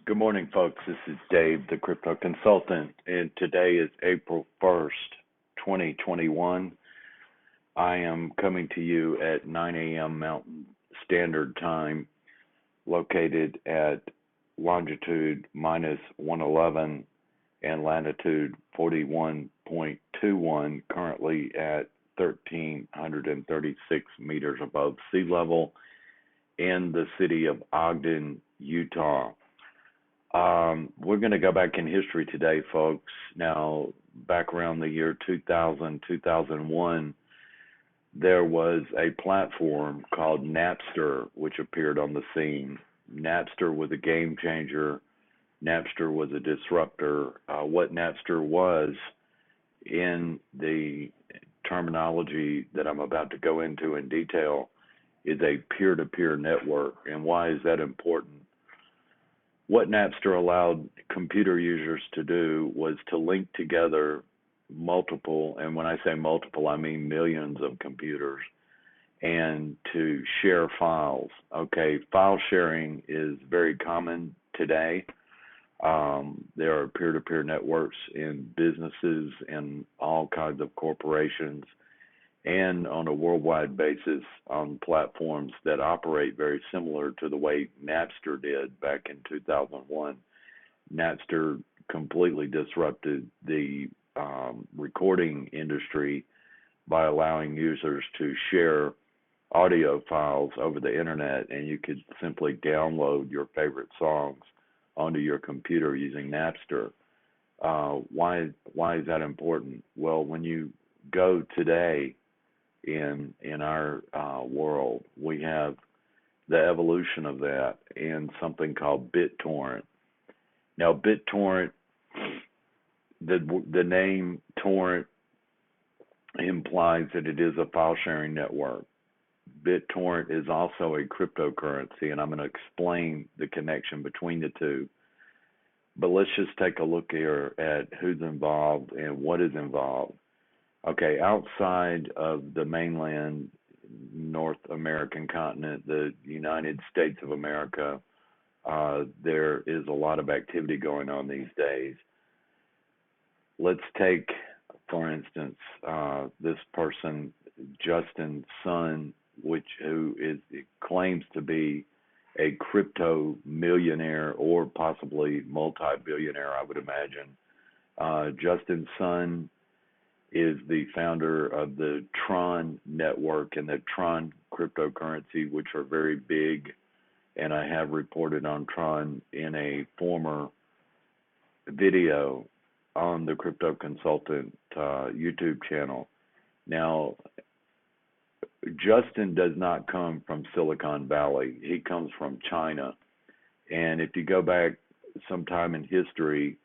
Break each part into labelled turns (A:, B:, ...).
A: Good morning, folks. This is Dave, the crypto consultant, and today is April 1st, 2021. I am coming to you at 9 a.m. Mountain Standard Time, located at longitude minus 111 and latitude 41.21, currently at 1,336 meters above sea level in the city of Ogden, Utah. We're going to go back in history today, folks. Now, back around the year 2000, 2001, there was a platform called Napster, which appeared on the scene. Napster was a game changer. Napster was a disruptor. What Napster was, in the terminology that I'm about to go into in detail, is a peer-to-peer network. And why is that important? What Napster allowed computer users to do was to link together multiple, and when I say multiple, I mean millions of computers, and to share files. Okay, file sharing is very common today. There are peer-to-peer networks in businesses and all kinds of corporations, and on a worldwide basis on platforms that operate very similar to the way Napster did back in 2001. Napster completely disrupted the recording industry by allowing users to share audio files over the internet, and you could simply download your favorite songs onto your computer using Napster. Why is that important? Well, when you go today in our world, we have the evolution of that and something called BitTorrent. Now, BitTorrent, the name torrent implies that it is a file sharing network. BitTorrent is also a cryptocurrency, and I'm going to explain the connection between the two. But let's just take a look here at who's involved and what is involved. Okay, outside of the mainland North American continent, the United States of America, there is a lot of activity going on these days. Let's take, for instance, this person, Justin Sun, who claims to be a crypto millionaire or possibly multi-billionaire, I would imagine. Justin Sun is the founder of the Tron network and the Tron cryptocurrency, which are very big, and I have reported on Tron in a former video on the Crypto Consultant YouTube channel. Now, Justin does not come from Silicon Valley. He comes from China. And if you go back sometime in history,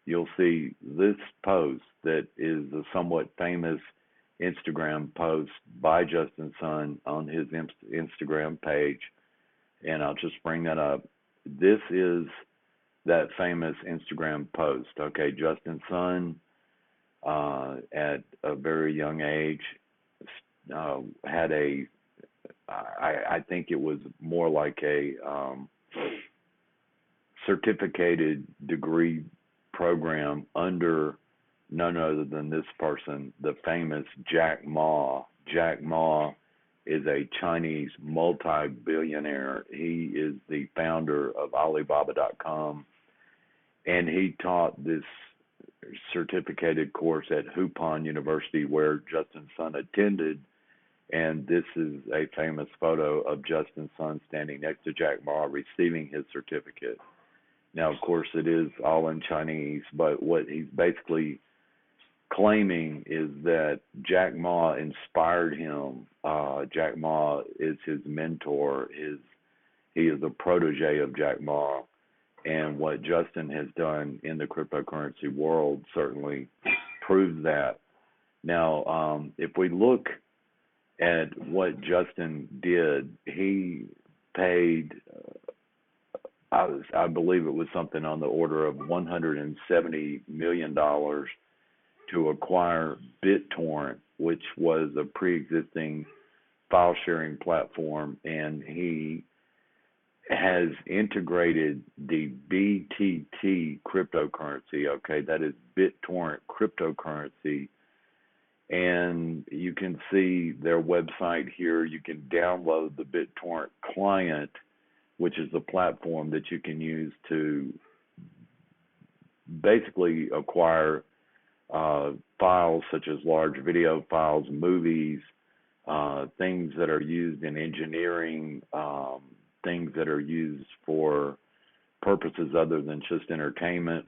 A: you'll see this post that is a somewhat famous Instagram post by Justin Sun on his Instagram page. And I'll just bring that up. This is that famous Instagram post. Okay, Justin Sun, at a very young age, had I think it was more like a certificated degree program under none other than this person, the famous Jack Ma. Jack Ma is a Chinese multi-billionaire. He is the founder of Alibaba.com, and he taught this certificated course at Hupon University, where Justin Sun attended. And this is a famous photo of Justin Sun standing next to Jack Ma receiving his certificate. Now, of course, it is all in Chinese, but what he's basically claiming is that Jack Ma inspired him. Jack Ma is his mentor. He is a protege of Jack Ma. And what Justin has done in the cryptocurrency world certainly proves that. Now, if we look at what Justin did, he paid, I believe it was something on the order of $170 million to acquire BitTorrent, which was a pre-existing file sharing platform, and he has integrated the BTT cryptocurrency. Okay, that is BitTorrent cryptocurrency. And you can see their website here. You can download the BitTorrent client, which is the platform that you can use to basically acquire files such as large video files, movies, things that are used in engineering, things that are used for purposes other than just entertainment.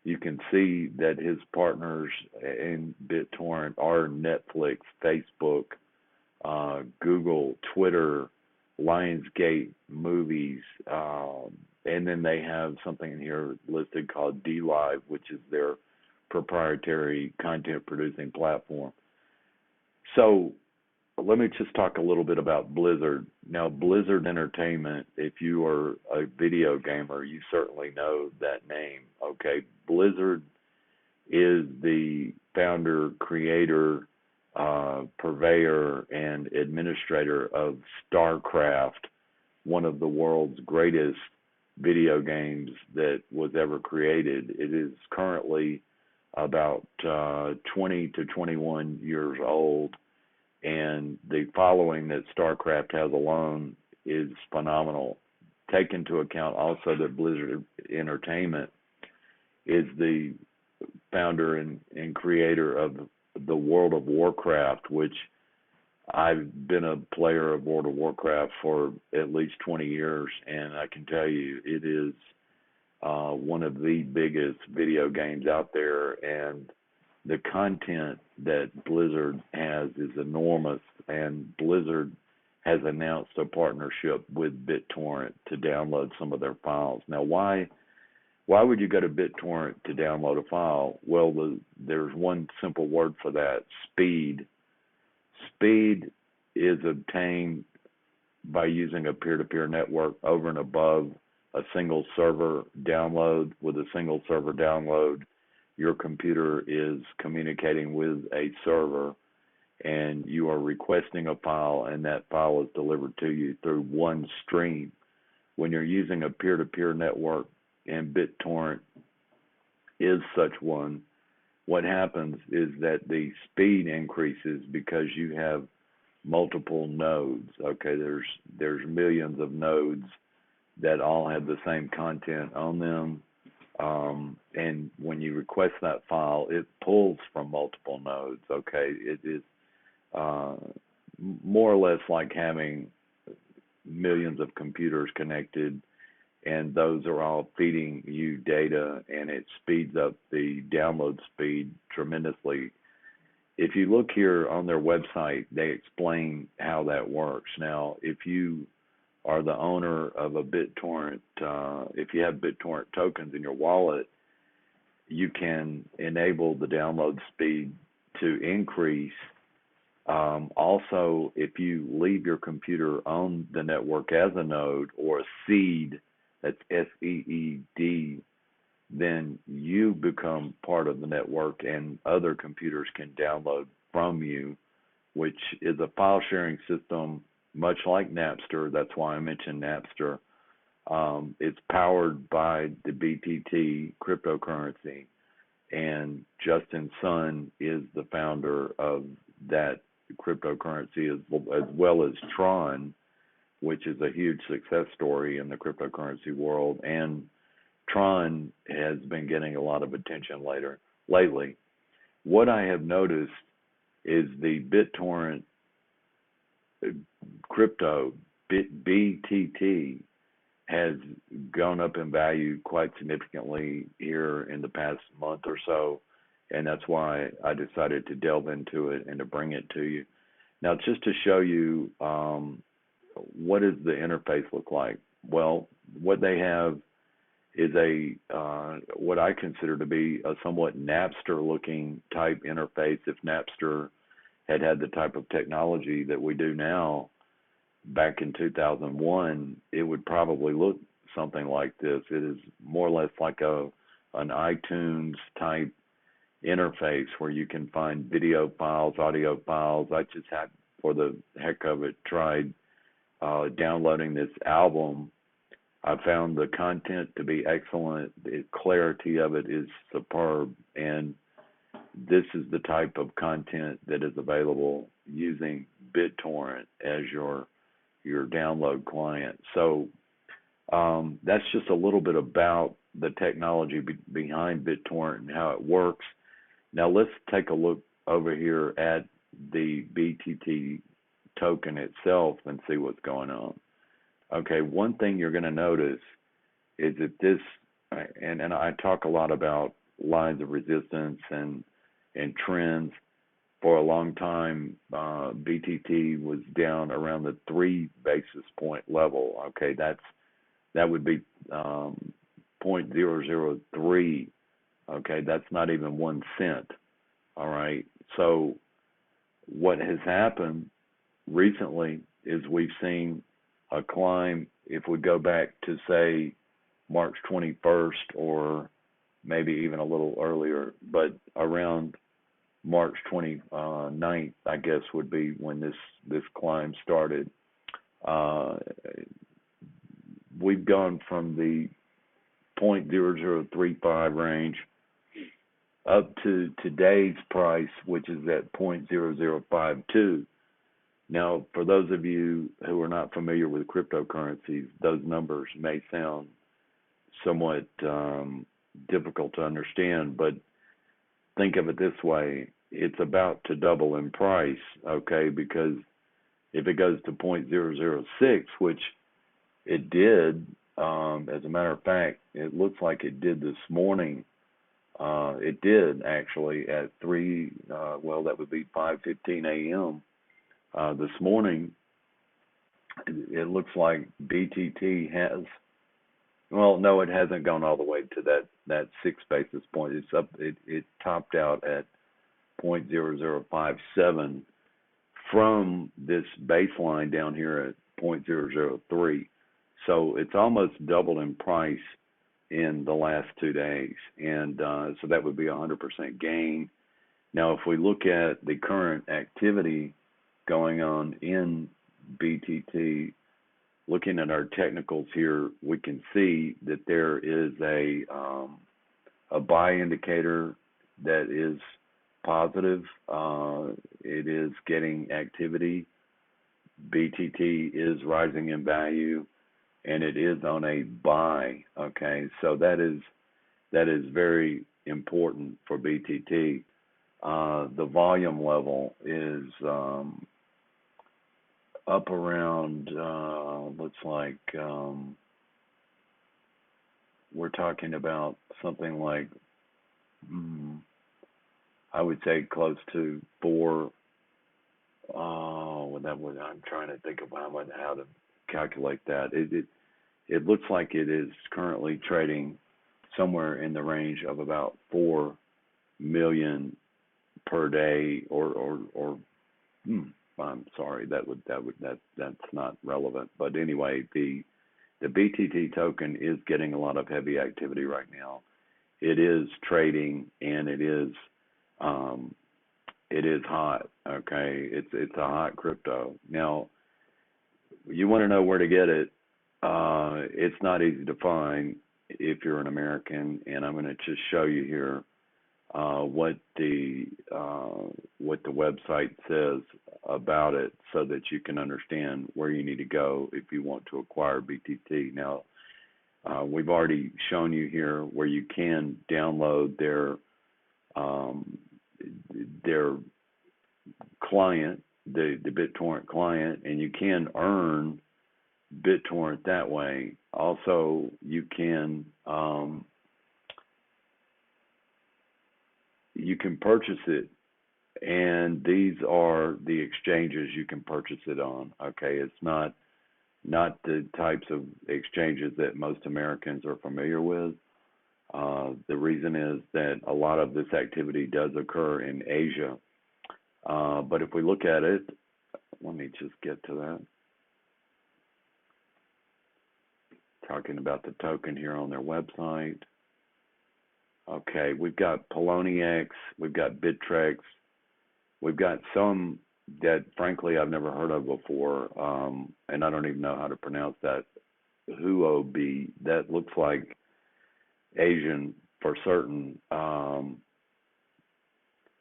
A: You can see that his partners in BitTorrent are Netflix, Facebook, Google, Twitter, Lionsgate Movies, and then they have something in here listed called DLive, which is their proprietary content producing platform. So let me just talk a little bit about Blizzard. Now, Blizzard Entertainment, if you are a video gamer, you certainly know that name. Okay, Blizzard is the founder, creator, purveyor, and administrator of StarCraft, one of the world's greatest video games that was ever created. It is currently about 20 to 21 years old, and the following that StarCraft has alone is phenomenal. Take into account also that Blizzard Entertainment is the founder and creator of the World of Warcraft, which I've been a player of World of Warcraft for at least 20 years, and I can tell you it is one of the biggest video games out there, and the content that Blizzard has is enormous, and Blizzard has announced a partnership with BitTorrent to download some of their files. Now, why would you go to BitTorrent to download a file? Well, there's one simple word for that: speed. Speed is obtained by using a peer-to-peer network over and above a single server download. With a single server download, your computer is communicating with a server, and you are requesting a file, and that file is delivered to you through one stream. When you're using a peer-to-peer network, and BitTorrent is such one, what happens is that the speed increases because you have multiple nodes. Okay, there's millions of nodes that all have the same content on them, and when you request that file, it pulls from multiple nodes. Okay, it is more or less like having millions of computers connected, and those are all feeding you data, and it speeds up the download speed tremendously. If you look here on their website, they explain how that works. Now, if you are the owner of a BitTorrent, if you have BitTorrent tokens in your wallet, you can enable the download speed to increase. Also, if you leave your computer on the network as a node or a seed, that's SEED, then you become part of the network and other computers can download from you, which is a file sharing system much like Napster. That's why I mentioned Napster. It's powered by the BTT cryptocurrency, and Justin Sun is the founder of that cryptocurrency, as well as Tron, which is a huge success story in the cryptocurrency world. And Tron has been getting a lot of attention lately. What I have noticed is the BitTorrent crypto, BTT, has gone up in value quite significantly here in the past month or so, and that's why I decided to delve into it and to bring it to you. Now, just to show you what does the interface look like? Well, what they have is a what I consider to be a somewhat Napster-looking type interface. If Napster had the type of technology that we do now back in 2001, it would probably look something like this. It is more or less like an iTunes type interface where you can find video files, audio files. I just had, for the heck of it, tried downloading this album I found the content to be excellent. The clarity of it is superb, and this is the type of content that is available using BitTorrent as your download client. So that's just a little bit about the technology behind BitTorrent and how it works. Now let's take a look over here at the BTT token itself and see what's going on. Okay, one thing you're going to notice is that this, and I talk a lot about lines of resistance and trends. For a long time, BTT was down around the 3 basis point level. Okay, that would be 0.003. Okay, that's not even 1 cent. All right, so what has happened recently is we've seen a climb. If we go back to say March 21st or maybe even a little earlier, but around March 29th, I guess, would be when this climb started. We've gone from the 0.0035 range up to today's price, which is at 0.0052. Now, for those of you who are not familiar with cryptocurrencies, those numbers may sound somewhat difficult to understand, but think of it this way. It's about to double in price, okay, because if it goes to 0.006, which it did, as a matter of fact, it looks like it did this morning. It did actually at 3, that would be 5:15 a.m. This morning. It looks like BTT has, well, no, it hasn't gone all the way to that 6 basis point. It's up. It topped out at 0.0057 from this baseline down here at 0.003. So it's almost doubled in price in the last 2 days, and so that would be 100% gain. Now, if we look at the current activity going on in BTT, looking at our technicals here, we can see that there is a buy indicator that is positive. It is getting activity. BTT is rising in value, and it is on a buy. Okay, so that is very important for BTT. The volume level is up around, looks like we're talking about something like, I would say close to 4. I'm trying to think of how to calculate that. It looks like it is currently trading somewhere in the range of about 4 million per day, I'm sorry, that's not relevant. But anyway, the BTT token is getting a lot of heavy activity right now. It is trading, and it is hot. Okay, it's a hot crypto. Now, you want to know where to get it. It's not easy to find if you're an American, and I'm going to just show you here what the website says about it, so that you can understand where you need to go if you want to acquire BTT. Now, we've already shown you here where you can download their client, the BitTorrent client, and you can earn BitTorrent that way. Also, you can purchase it, and these are the exchanges you can purchase it on. Okay, it's not the types of exchanges that most Americans are familiar with. The reason is that a lot of this activity does occur in Asia. But if we look at it, let me just get to that. Talking about the token here on their website. Okay, we've got Poloniex, we've got Bittrex, we've got some that frankly I've never heard of before, and I don't even know how to pronounce that Huobi. That looks like Asian for certain.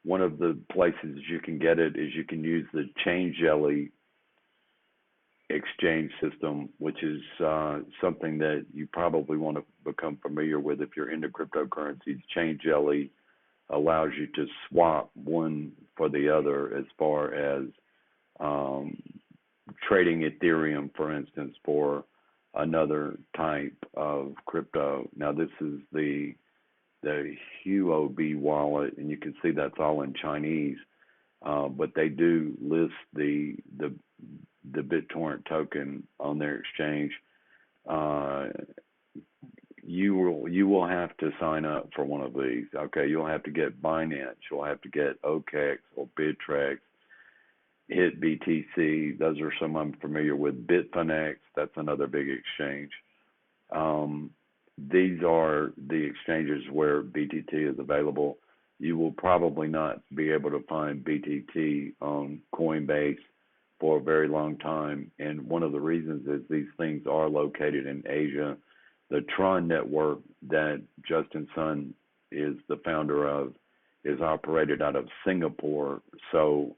A: One of the places you can get it is you can use the Chain Jelly exchange system, which is something that you probably want to become familiar with if you're into cryptocurrencies. Chain Jelly allows you to swap one for the other as far as um, trading Ethereum, for instance, for another type of crypto. Now, this is the Huobi wallet, and you can see that's all in Chinese. But they do list the BitTorrent token on their exchange. Uh, you will have to sign up for one of these. Okay, you'll have to get Binance, you'll have to get OKEx or Bittrex, hit BTC. Those are some I'm familiar with. Bitfinex, that's another big exchange. Um, these are the exchanges where BTT is available. You will probably not be able to find BTT on Coinbase for a very long time. And one of the reasons is these things are located in Asia. The Tron network that Justin Sun is the founder of is operated out of Singapore. So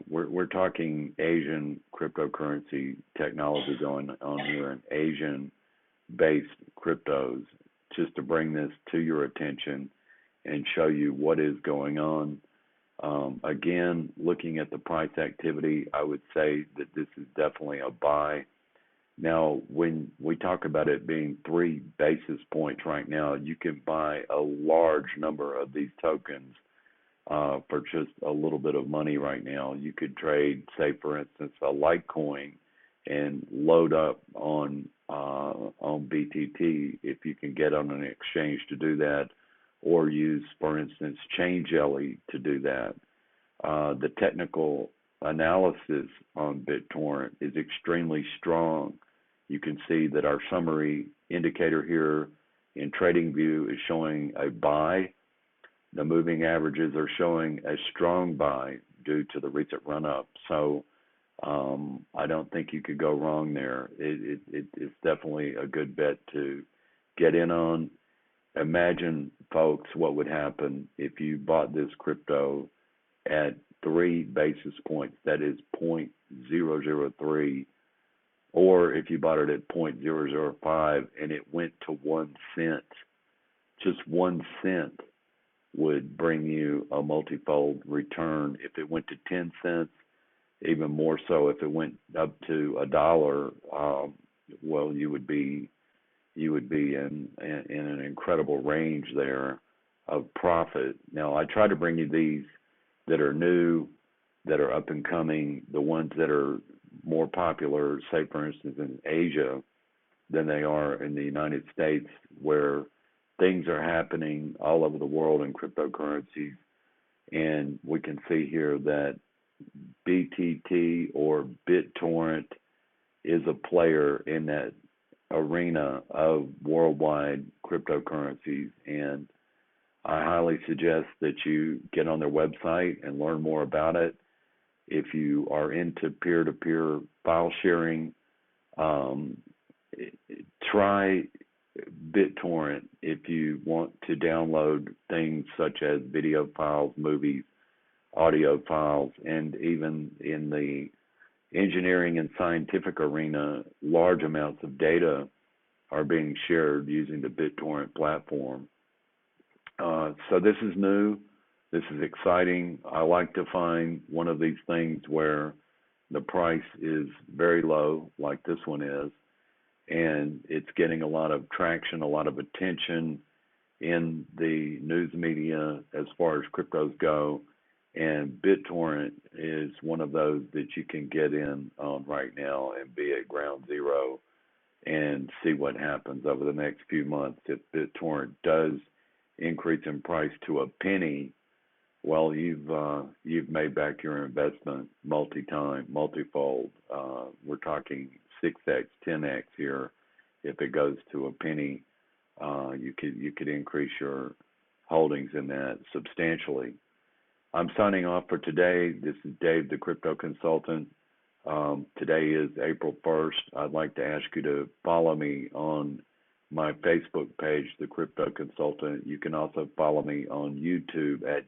A: we're talking Asian cryptocurrency technology going on here, and Asian based cryptos, just to bring this to your attention and show you what is going on. Again, looking at the price activity, I would say that this is definitely a buy. Now, when we talk about it being 3 basis points right now, you can buy a large number of these tokens for just a little bit of money right now. You could trade, say, for instance, a Litecoin and load up on BTT if you can get on an exchange to do that, or use, for instance, Chain Jelly to do that. The technical analysis on BitTorrent is extremely strong. You can see that our summary indicator here in TradingView is showing a buy. The moving averages are showing a strong buy due to the recent run up. So I don't think you could go wrong there. It's definitely a good bet to get in on. Imagine, folks, what would happen if you bought this crypto at 3 basis points, that is 0.003, or if you bought it at 0.005 and it went to 1 cent. Just 1 cent would bring you a multifold return. If it went to 10 cents, even more so. If it went up to $1, well, you would be in an incredible range there of profit. Now, I try to bring you these that are new, that are up and coming, the ones that are more popular, say for instance in Asia, than they are in the United States, where things are happening all over the world in cryptocurrencies. And we can see here that BTT or BitTorrent is a player in that arena of worldwide cryptocurrencies, and I highly suggest that you get on their website and learn more about it. If you are into peer-to-peer file sharing, try BitTorrent if you want to download things such as video files, movies, audio files, and even in the engineering and scientific arena, large amounts of data are being shared using the BitTorrent platform. So this is new. This is exciting. I like to find one of these things where the price is very low, like this one is, and it's getting a lot of traction, a lot of attention in the news media as far as cryptos go. And BitTorrent is one of those that you can get in on right now and be at ground zero and see what happens over the next few months. If BitTorrent does increase in price to a penny, well, you've made back your investment multifold. We're talking 6x, 10x here. If it goes to a penny, you could increase your holdings in that substantially. I'm signing off for today. This is Dave, the Crypto Consultant. Today is April 1st. I'd like to ask you to follow me on my Facebook page, The Crypto Consultant. You can also follow me on YouTube at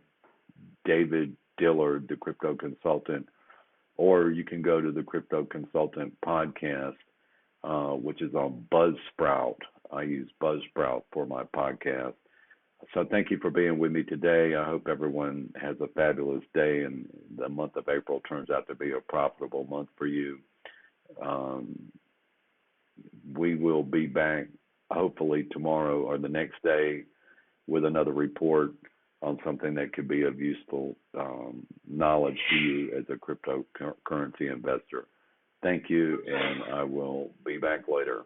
A: David Dillard, The Crypto Consultant, or you can go to the Crypto Consultant podcast, which is on Buzzsprout. I use Buzzsprout for my podcast. So thank you for being with me today. I hope everyone has a fabulous day, and the month of April turns out to be a profitable month for you. Um, we will be back hopefully tomorrow or the next day with another report on something that could be of useful knowledge to you as a cryptocurrency investor. Thank you, and I will be back later.